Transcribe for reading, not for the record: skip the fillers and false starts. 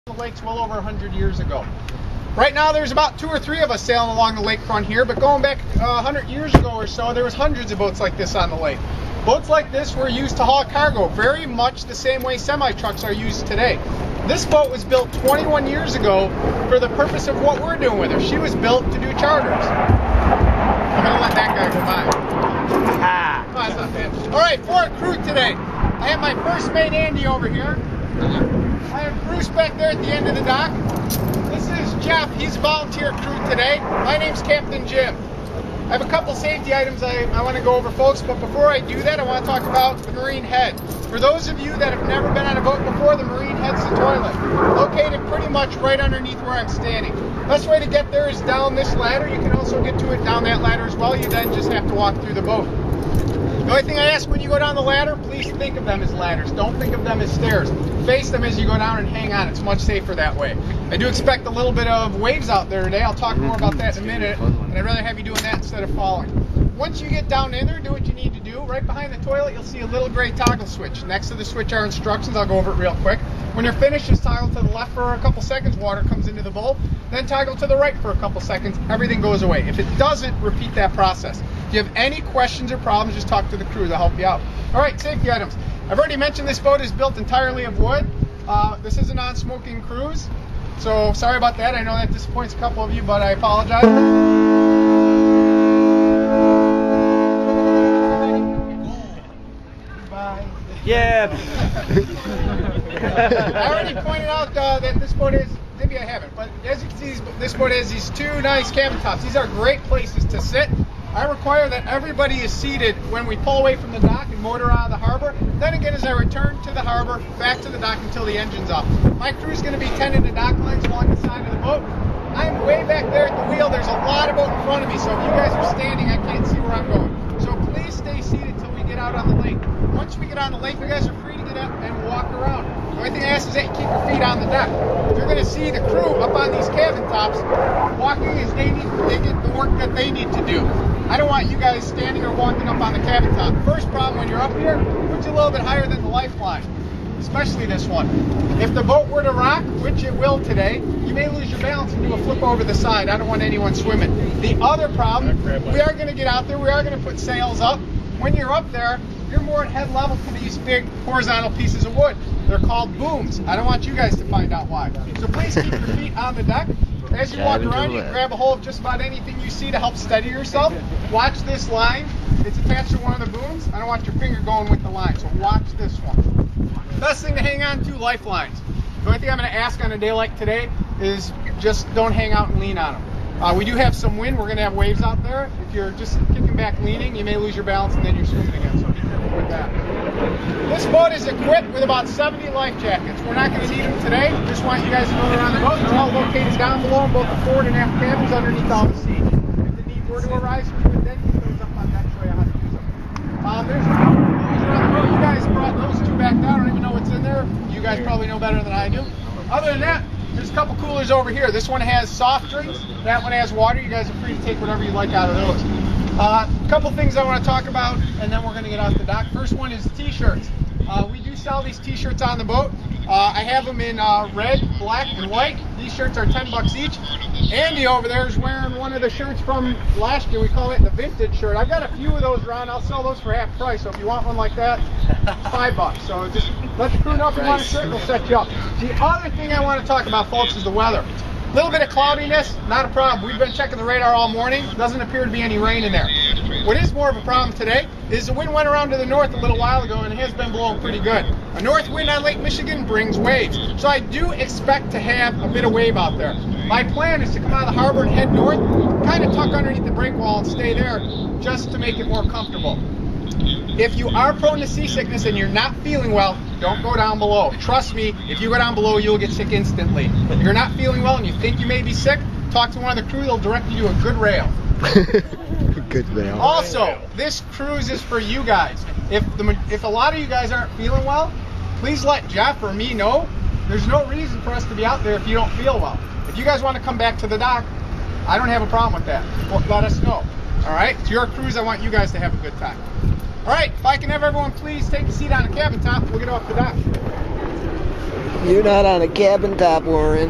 The lake's well over 100 years ago. Right now there's about 2 or 3 of us sailing along the lakefront here, but going back 100 years ago or so, there was hundreds of boats like this on the lake. Boats like this were used to haul cargo, very much the same way semi-trucks are used today. This boat was built 21 years ago for the purpose of what we're doing with her. She was built to do charters. I'm gonna let that guy go by. Oh, that's not bad. All right, for a crew today, I have my first mate Andy over here. I have Bruce back there at the end of the dock. This is Jeff. He's a volunteer crew today. My name's Captain Jim. I have a couple safety items I want to go over, folks, but before I do that, I want to talk about the marine head. For those of you that have never been on a boat before, the marine head's the toilet, located pretty much right underneath where I'm standing. Best way to get there is down this ladder. You can also get to it down that ladder as well. You then just have to walk through the boat. The only thing I ask when you go down the ladder, please think of them as ladders. Don't think of them as stairs. Face them as you go down and hang on. It's much safer that way. I do expect a little bit of waves out there today. I'll talk more about that in a minute, and I'd rather have you doing that instead of falling. Once you get down in there, do what you need to do. Right behind the toilet, you'll see a little gray toggle switch. Next to the switch are instructions. I'll go over it real quick. When you're finished, just toggle to the left for a couple seconds. Water comes into the bowl. Then toggle to the right for a couple seconds. Everything goes away. If it doesn't, repeat that process. If you have any questions or problems, just talk to the crew. They'll help you out. All right, safety items. I've already mentioned this boat is built entirely of wood. This is a non-smoking cruise, so sorry about that. I know that disappoints a couple of you, but I apologize. Bye. Yeah. I already pointed out that this boat is, maybe I haven't, but as you can see, this boat has these 2 nice cabin tops. These are great places to sit. I require that everybody is seated when we pull away from the dock and motor out of the harbor. Then again, as I return to the harbor, back to the dock until the engine's off. My crew is going to be tending the dock lines along the side of the boat. I'm way back there at the wheel. There's a lot of boat in front of me, so if you guys are standing, I can't see where I'm going. So please stay seated until we get out on the lake. Once we get on the lake, you guys are free to get up and walk around. The only thing I ask is that you keep your feet on the deck. You're going to see the crew up on these cabin tops walking as they get the work that they need to do. I don't want you guys standing or walking up on the cabin top. First problem when you're up here, puts you a little bit higher than the lifeline, especially this one. If the boat were to rock, which it will today, you may lose your balance and do a flip over the side. I don't want anyone swimming. The other problem, we are going to get out there, we are going to put sails up. When you're up there, you're more at head level to these big horizontal pieces of wood. They're called booms. I don't want you guys to find out why. So please keep your feet on the deck. As you walk around, you can grab a hold of just about anything you see to help steady yourself. Watch this line. It's attached to one of the booms. I don't want your finger going with the line, so watch this one. Best thing to hang on to, lifelines. The only thing I'm going to ask on a day like today is just don't hang out and lean on them. We do have some wind. We're going to have waves out there. If you're just kicking back leaning, you may lose your balance and then you're swimming again, so be careful with that. This boat is equipped with about 70 life jackets. We're not going to need them today. Just want you guys to know they're on the boat. They're all located down below in both the forward and aft cabins underneath all the seats. If the need were to arise, we would then use those up on deck, show you how to use them. There's a couple of coolers around the boat. You guys brought those 2 back down. I don't even know what's in there. You guys probably know better than I do. Other than that, there's a couple coolers over here. This one has soft drinks. That one has water. You guys are free to take whatever you like out of those. A couple things I want to talk about, and then we're going to get out the dock. First one is t-shirts. We do sell these t-shirts on the boat. I have them in red, black, and white. These shirts are 10 bucks each. Andy over there is wearing one of the shirts from last year. We call it the vintage shirt. I've got a few of those around. I'll sell those for half price. So if you want one like that, it's 5 bucks. So just let the crew know if you want a shirt, we'll set you up. The other thing I want to talk about, folks, is the weather. A little bit of cloudiness, not a problem. We've been checking the radar all morning. Doesn't appear to be any rain in there. What is more of a problem today is the wind went around to the north a little while ago and it has been blowing pretty good. A north wind on Lake Michigan brings waves. So I do expect to have a bit of wave out there. My plan is to come out of the harbor and head north, kind of tuck underneath the break wall and stay there just to make it more comfortable. If you are prone to seasickness and you're not feeling well, don't go down below. Trust me, if you go down below, you'll get sick instantly. If you're not feeling well and you think you may be sick, talk to one of the crew. They'll direct you to a good rail. Good rail. Also, this cruise is for you guys. If a lot of you guys aren't feeling well, please let Jeff or me know. There's no reason for us to be out there if you don't feel well. If you guys want to come back to the dock, I don't have a problem with that. Well, let us know. All right? It's your cruise. I want you guys to have a good time. All right, if I can have everyone please take a seat on the cabin top, we'll get off the dock. You're not on a cabin top, Warren.